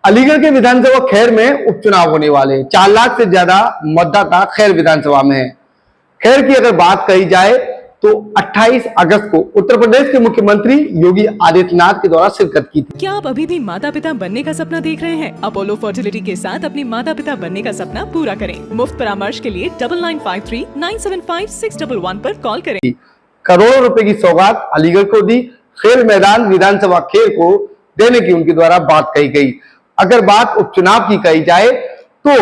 अलीगढ़ के विधानसभा खैर में उपचुनाव होने वाले हैं। 4 लाख से ज्यादा मतदाता खैर विधानसभा में है। खैर की अगर बात कही जाए तो 28 अगस्त को उत्तर प्रदेश के मुख्यमंत्री योगी आदित्यनाथ के द्वारा शिरकत की थी। क्या आप अभी भी माता पिता बनने का सपना देख रहे हैं? अपोलो फर्टिलिटी के साथ अपने माता पिता बनने का सपना पूरा करें। मुफ्त परामर्श के लिए 9953975611 पर कॉल करें। करोड़ों रुपए की सौगात अलीगढ़ को दी। खेल मैदान विधानसभा खेल को देने की उनके द्वारा बात कही गई। अगर बात उपचुनाव की कही जाए तो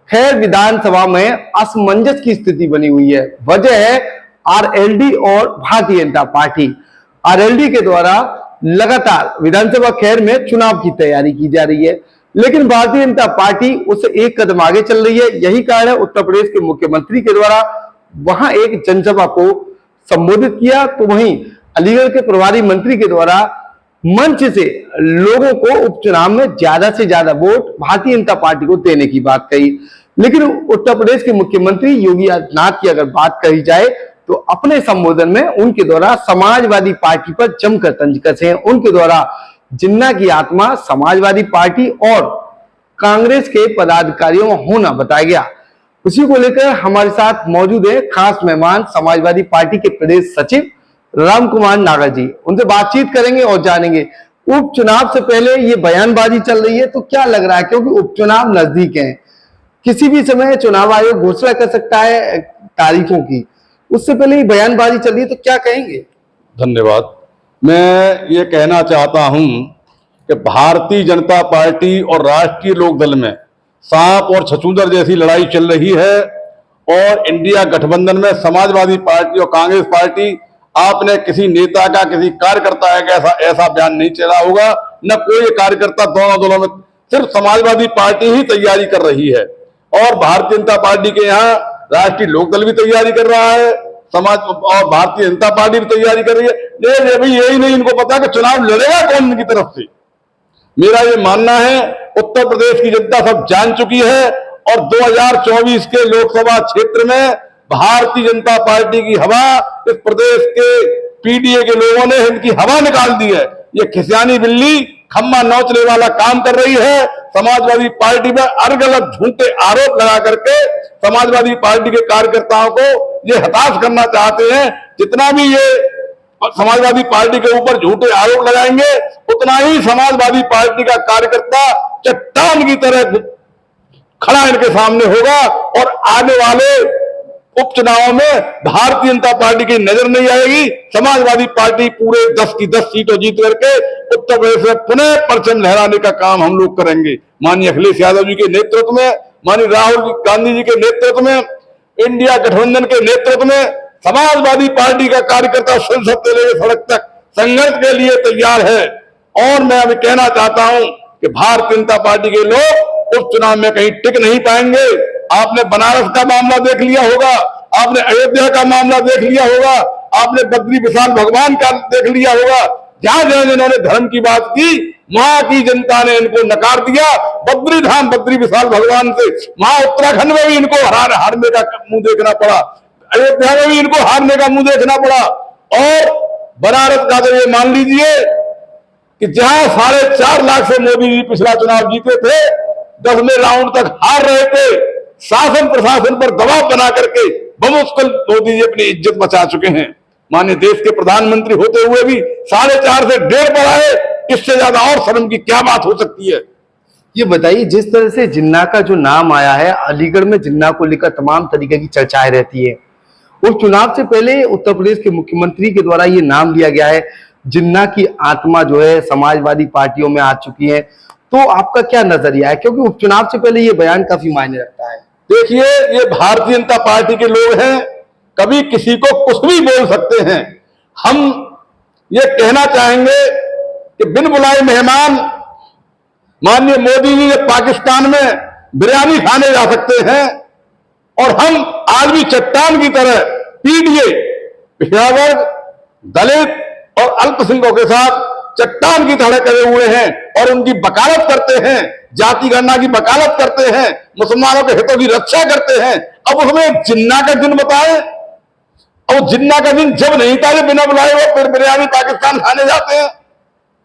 खैर विधानसभा में असमंजस की स्थिति बनी हुई है। वजह है आरएलडी और भारतीय जनता पार्टी। आरएलडी के द्वारा लगातार विधानसभा खैर में चुनाव की तैयारी की जा रही है, लेकिन भारतीय जनता पार्टी उससे एक कदम आगे चल रही है। यही कारण है उत्तर प्रदेश के मुख्यमंत्री के द्वारा वहां एक जनसभा को संबोधित किया, तो वहीं अलीगढ़ के प्रभारी मंत्री के द्वारा मंच से लोगों को उपचुनाव में ज्यादा से ज्यादा वोट भारतीय जनता पार्टी को देने की बात कही। लेकिन उत्तर प्रदेश के मुख्यमंत्री योगी आदित्यनाथ की अगर बात कही जाए तो अपने संबोधन में उनके द्वारा समाजवादी पार्टी पर जमकर तंज कसे हैं। उनके द्वारा जिन्ना की आत्मा समाजवादी पार्टी और कांग्रेस के पदाधिकारियों में होना बताया गया। उसी को लेकर हमारे साथ मौजूद है खास मेहमान समाजवादी पार्टी के प्रदेश सचिव राम कुमार नागर जी। उनसे बातचीत करेंगे और जानेंगे उपचुनाव से पहले ये बयानबाजी चल रही है तो क्या लग रहा है, क्योंकि उपचुनाव नजदीक है, किसी भी समय चुनाव आयोग घोषणा कर सकता है तारीखों की, उससे पहले ही बयानबाजी चल रही है, तो क्या कहेंगे? धन्यवाद। मैं ये कहना चाहता हूं कि भारतीय जनता पार्टी और राष्ट्रीय लोकदल में सांप और छछूंदर जैसी लड़ाई चल रही है और इंडिया गठबंधन में समाजवादी पार्टी और कांग्रेस पार्टी, आपने किसी नेता का किसी कार्यकर्ता का ऐसा बयान नहीं चला होगा, न कोई कार्यकर्ता दोनों दलों में, सिर्फ समाजवादी पार्टी ही तैयारी कर रही है और भारतीय जनता पार्टी के यहाँ राष्ट्रीय लोकदल भी तैयारी कर रहा है, समाज और भारतीय जनता पार्टी भी तैयारी कर रही है। ये भी यही नहीं इनको पता कि चुनाव लड़ेगा कौन इनकी तरफ से। मेरा ये मानना है उत्तर प्रदेश की जनता सब जान चुकी है और 2024 के लोकसभा क्षेत्र में भारतीय जनता पार्टी की हवा इस प्रदेश के पीडीए के लोगों ने इनकी हवा निकाल दी है। ये खिसियानी बिल्ली खम्मा नोचने वाला काम कर रही है। समाजवादी पार्टी में अलग-अलग झूठे आरोप लगा करके समाजवादी पार्टी के कार्यकर्ताओं को ये हताश करना चाहते हैं। जितना भी ये समाजवादी पार्टी के ऊपर झूठे आरोप लगाएंगे उतना ही समाजवादी पार्टी का कार्यकर्ता चट्टान की तरह खड़ा इनके सामने होगा और आने वाले उपचुनावों में भारतीय जनता पार्टी की नजर नहीं आएगी। समाजवादी पार्टी पूरे 10 की 10 सीटों जीत करके उत्तर प्रदेश में पुनः परचम लहराने का काम हम लोग करेंगे। माननीय अखिलेश यादव जी के नेतृत्व में, माननीय राहुल गांधी जी के नेतृत्व में, इंडिया गठबंधन के नेतृत्व में समाजवादी पार्टी का कार्यकर्ता संसद से लेकर सड़क तक संघर्ष के लिए तैयार है। और मैं अभी कहना चाहता हूं कि भारतीय जनता पार्टी के लोग उपचुनाव में कहीं टिक नहीं पाएंगे। आपने बनारस का मामला देख लिया होगा, आपने अयोध्या का मामला देख लिया होगा, आपने बद्री विशाल भगवान का देख लिया होगा। जहां जहां जिन्होंने धर्म की बात की वहां की जनता ने इनको नकार दिया। बद्री धाम बद्री विशाल भगवान से वहां उत्तराखंड में भी इनको हारने का मुंह देखना पड़ा, अयोध्या में भी इनको हारने का मुंह देखना पड़ा। और बनारस का तो ये मान लीजिए कि जहां 4.5 लाख से मोदी जी पिछला चुनाव जीते थे, 10वें राउंड तक हार रहे थे, शासन प्रशासन पर दबाव बना करके बमुश्किल मोदी जी अपनी इज्जत बचा चुके हैं। माननीय देश के प्रधानमंत्री होते हुए भी 4.5 से 1.5 पर आए, इससे ज्यादा और शर्म की क्या बात हो सकती है? ये बताइए, जिस तरह से जिन्ना का जो नाम आया है, अलीगढ़ में जिन्ना को लेकर तमाम तरीके की चर्चाएं रहती है। उपचुनाव से पहले उत्तर प्रदेश के मुख्यमंत्री के द्वारा ये नाम लिया गया है। जिन्ना की आत्मा जो है समाजवादी पार्टियों में आ चुकी है, तो आपका क्या नजरिया है, क्योंकि उपचुनाव से पहले ये बयान काफी मायने रखता है? देखिए, ये भारतीय जनता पार्टी के लोग हैं, कभी किसी को कुछ भी बोल सकते हैं। हम ये कहना चाहेंगे कि बिन बुलाए मेहमान माननीय मोदी जी पाकिस्तान में बिरयानी खाने जा सकते हैं और हम आज भी चट्टान की तरह पीडीए, पिछड़ा वर्ग, दलित और अल्पसंख्यकों के साथ चट्टान की तरह करे हुए हैं और उनकी वकालत करते हैं, जाति गणना की वकालत करते हैं, मुसलमानों के हितों की रक्षा करते हैं। अब उसमें जिन्ना का दिन बताएं, और जिन्ना का दिन जब नहीं था, जब बिना बुलाए वो फिर बिरयानी पाकिस्तान खाने जाते हैं।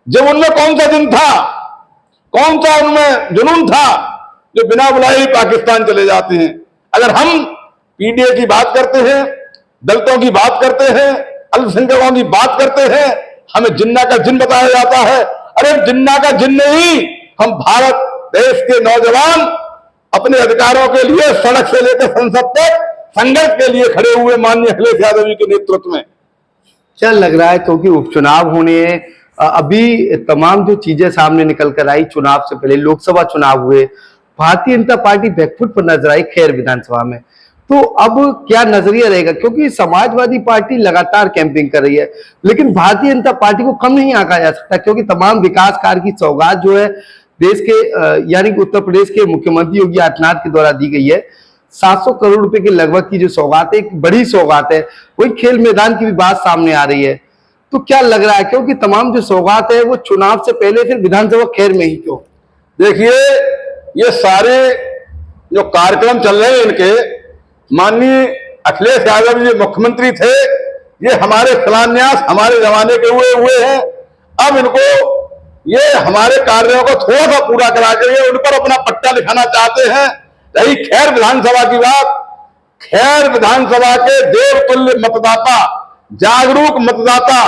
जब उनमें कौन सा दिन था? कौन सा उनमें जुनून था जो बिना बुलाए ही पाकिस्तान चले जाते हैं। अगर हम पीडीए की बात करते हैं, दलितों की बात करते हैं, अल्पसंख्यकों की बात करते हैं, हमें जिन्ना का जिन बताया जाता है। अरे जिन्ना का जिन नहीं, हम भारत देश के नौजवान अपने अधिकारों के लिए सड़क से लेकर संसद तक संघर्ष के लिए खड़े हुए माननीय अखिलेश यादव जी के नेतृत्व में। क्या लग रहा है, क्योंकि उपचुनाव होने हैं, अभी तमाम जो चीजें सामने निकल कर आई, चुनाव से पहले लोकसभा चुनाव हुए, भारतीय जनता पार्टी बैकफुट पर नजर आई खैर विधानसभा में, तो अब क्या नजरिया रहेगा? क्योंकि समाजवादी पार्टी लगातार कैंपिंग कर रही है, लेकिन भारतीय जनता पार्टी को कम नहीं आंका जा सकता, क्योंकि तमाम विकास कार्य की सौगात जो है देश के यानी कि उत्तर प्रदेश के मुख्यमंत्री योगी आदित्यनाथ के द्वारा दी गई है। 700 करोड़ रुपए के लगभग की जो सौगात है, एक बड़ी सौगात है। वही खेल मैदान की भी बात सामने आ रही है, तो क्या लग रहा है, क्योंकि तमाम जो सौगात है वो चुनाव से पहले फिर विधानसभा खैर में ही क्यों? देखिए, ये सारे जो कार्यक्रम चल रहे हैं इनके, माननीय अखिलेश यादव जी मुख्यमंत्री थे, ये हमारे शिलान्यास हमारे जमाने के हुए हैं। अब इनको ये हमारे कार्यों को थोड़ा सा पूरा करा के ये उन पर अपना पट्टा लिखाना चाहते हैं। रही खैर विधानसभा की बात, खैर विधानसभा के देवतुल्य मतदाता, जागरूक मतदाता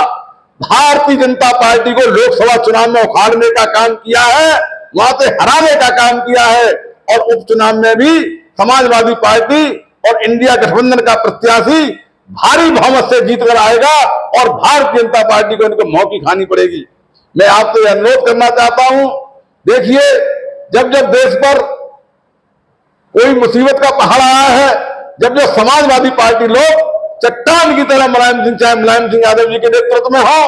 भारतीय जनता पार्टी को लोकसभा चुनाव में उखाड़ने का काम किया है, वहां से हराने का काम किया है, और उपचुनाव में भी समाजवादी पार्टी और इंडिया गठबंधन का प्रत्याशी भारी बहुमत से जीत कर आएगा और भारतीय जनता पार्टी को इनको मौकी खानी पड़ेगी। मैं आपसे अनुरोध करना चाहता हूं, देखिए, जब जब देश पर कोई मुसीबत का पहाड़ आया है, जब जब समाजवादी पार्टी लोग चट्टान की तरह चाहे मुलायम सिंह यादव जी के नेतृत्व में हो,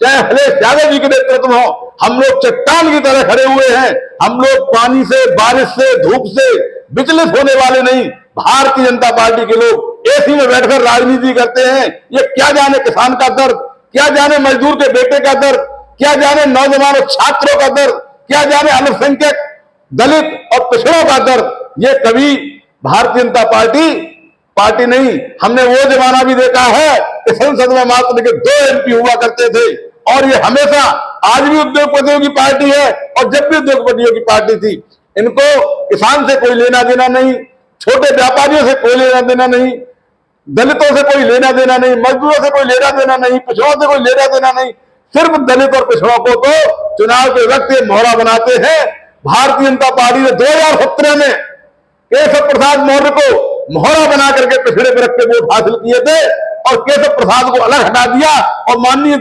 चाहे अखिलेश यादव जी के नेतृत्व में हो, हम लोग चट्टान की तरह खड़े हुए हैं। हम लोग पानी से, बारिश से, धूप से विचलित होने वाले नहीं। भारतीय जनता पार्टी के लोग एसी में बैठकर राजनीति करते हैं। ये क्या जाने किसान का दर्द, क्या जाने मजदूर के बेटे का दर्द, क्या जाने नौजवान और छात्रों का दर्द, क्या जाने अल्पसंख्यक, दलित और पिछड़ों का दर्द। ये कभी भारतीय जनता पार्टी नहीं। हमने वो जमाना भी देखा है कि संसद में मात्र के 2 एमपी हुआ करते थे, और ये हमेशा, आज भी उद्योगपतियों की पार्टी है, और जब भी उद्योगपतियों की पार्टी थी, इनको किसान से कोई लेना देना नहीं, छोटे व्यापारियों से कोई लेना देना नहीं, दलितों से कोई लेना देना नहीं, मजदूरों से कोई लेना देना नहीं, पिछड़ों से कोई लेना देना नहीं। सिर्फ दलित और पिछड़ों को तो चुनाव के वक्त ये मोहरा बनाते हैं। भारतीय जनता पार्टी ने 2017 में केशव प्रसाद मौर्य को मोहरा बना करके पिछड़े वर्ग के वोट हासिल किए थे, और केशव प्रसाद को अलग हटा दिया और माननीय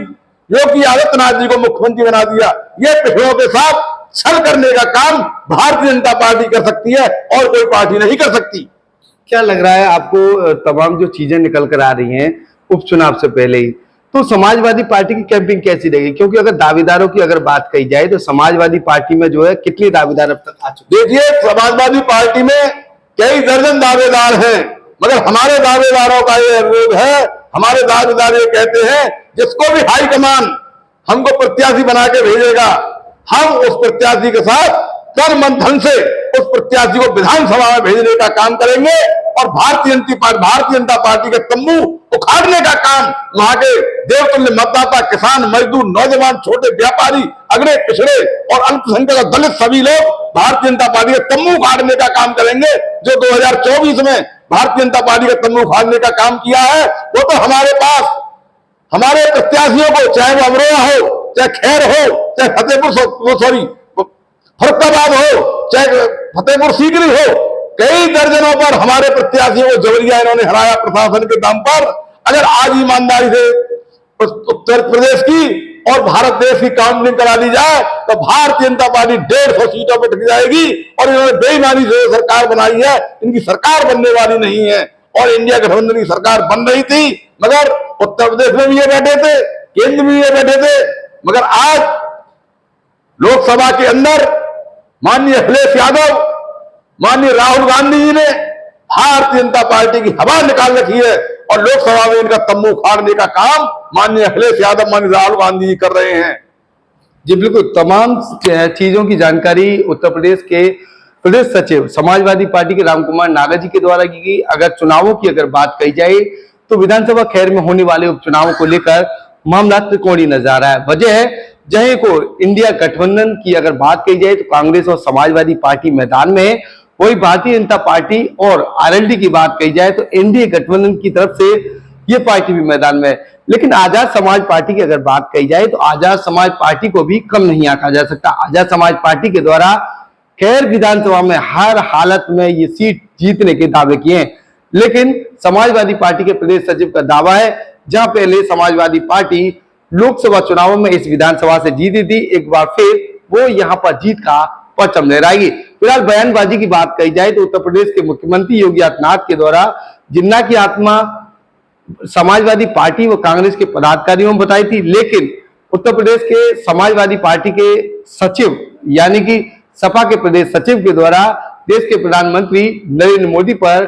योगी आदित्यनाथ जी को मुख्यमंत्री बना दिया। ये पिछड़ों के साथ छल करने का काम भारतीय जनता पार्टी कर सकती है, और कोई पार्टी नहीं कर सकती। क्या लग रहा है आपको, तमाम जो चीजें निकल कर आ रही हैं उपचुनाव से पहले ही, तो समाजवादी पार्टी की कैंपिंग कैसी रहेगी? क्योंकि अगर दावेदारों की अगर बात कही जाए तो समाजवादी पार्टी में जो है कितने दावेदार अब तक आ चुके? देखिए, समाजवादी पार्टी में कई दर्जन दावेदार हैं, मगर हमारे दावेदारों का ये अनुरोध है, हमारे दावेदार ये कहते हैं, जिसको भी हाईकमान हमको प्रत्याशी बना के भेजेगा, हम उस प्रत्याशी के साथ तन मन धन से उस प्रत्याशी को विधानसभा में भेजने का काम करेंगे, और भारतीय जनता पार्टी के तंबू उखाड़ने का काम वहां के देवतुल्य मतदाता, किसान, मजदूर, नौजवान, छोटे व्यापारी, अगड़े पिछड़े और अल्पसंख्यक और दलित सभी लोग भारतीय जनता पार्टी के तंबू उखाड़ने का काम करेंगे। जो 2024 में भारतीय जनता पार्टी के तंबू उखाड़ने का काम किया है, वो तो हमारे पास हमारे प्रत्याशियों को, चाहे वो अमरोहा हो, चाहे खैर हो, चाहे फरुखाबाद हो, चाहे फतेहपुर सीकरी हो, कई दर्जनों पर हमारे प्रत्याशियों को जबरिया इन्होंने हराया प्रशासन के दम पर। अगर आज ईमानदारी से उत्तर प्रदेश की और भारत देश की काउंसलिंग करा ली जाए तो भारतीय जनता पार्टी 150 सीटों पर टिक जाएगी, और इन्होंने बेईमानी से सरकार बनाई है, इनकी सरकार बनने वाली नहीं है। और इंडिया गठबंधन की सरकार बन रही थी, मगर उत्तर प्रदेश में भी ये बैठे थे, केंद्र में ये बैठे थे, मगर आज लोकसभा के अंदर माननीय अखिलेश यादव, माननीय राहुल गांधी जी ने भारतीय जनता पार्टी की हवा निकाल रखी है, और लोकसभा में इनका तंबू उखाड़ने का काम माननीय अखिलेश यादव, माननीय राहुल गांधी जी कर रहे हैं। जी बिल्कुल, तमाम चीजों की जानकारी उत्तर प्रदेश के प्रदेश सचिव समाजवादी पार्टी के रामकुमार नागर जी के द्वारा की गई। अगर चुनावों की अगर बात कही जाए तो विधानसभा खैर में होने वाले उपचुनावों को लेकर मामला त्रिकोणीय नजर आ रहा है। वजह है जहां को इंडिया गठबंधन की अगर बात की जाए तो कांग्रेस और समाजवादी पार्टी मैदान में है, वही भारतीय जनता पार्टी और आरएलडी की बात की जाए तो एनडीए गठबंधन की तरफ से ये पार्टी भी मैदान में है। लेकिन आजाद समाज पार्टी की अगर बात की जाए तो आजाद समाज पार्टी को भी कम नहीं आंका जा सकता। आजाद समाज पार्टी के द्वारा खैर विधानसभा में हर हालत में ये सीट जीतने के दावे किए हैं, लेकिन समाजवादी पार्टी के प्रदेश सचिव का दावा है जहां पहले समाजवादी पार्टी लोकसभा चुनावों में इस विधानसभा से जीती थी, एक बार फिर वो यहां पर जीत का परचम लहराएगी। फिलहाल बयानबाजी की बात कही जाए तो उत्तर प्रदेश के मुख्यमंत्री योगी आदित्यनाथ के द्वारा जिन्ना की आत्मा समाजवादी पार्टी व कांग्रेस के पदाधिकारियों ने बताई थी, लेकिन उत्तर प्रदेश के समाजवादी पार्टी के सचिव यानी कि सपा के प्रदेश सचिव के द्वारा देश के प्रधानमंत्री नरेंद्र मोदी पर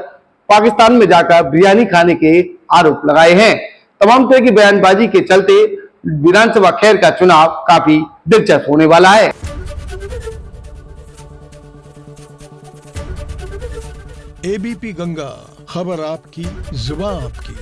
पाकिस्तान में जाकर बिरयानी खाने के आरोप लगाए हैं। तमाम तरह की बयानबाजी के चलते विधानसभा खैर का चुनाव काफी दिलचस्प होने वाला है। एबीपी गंगा, खबर आपकी, जुबान आपकी।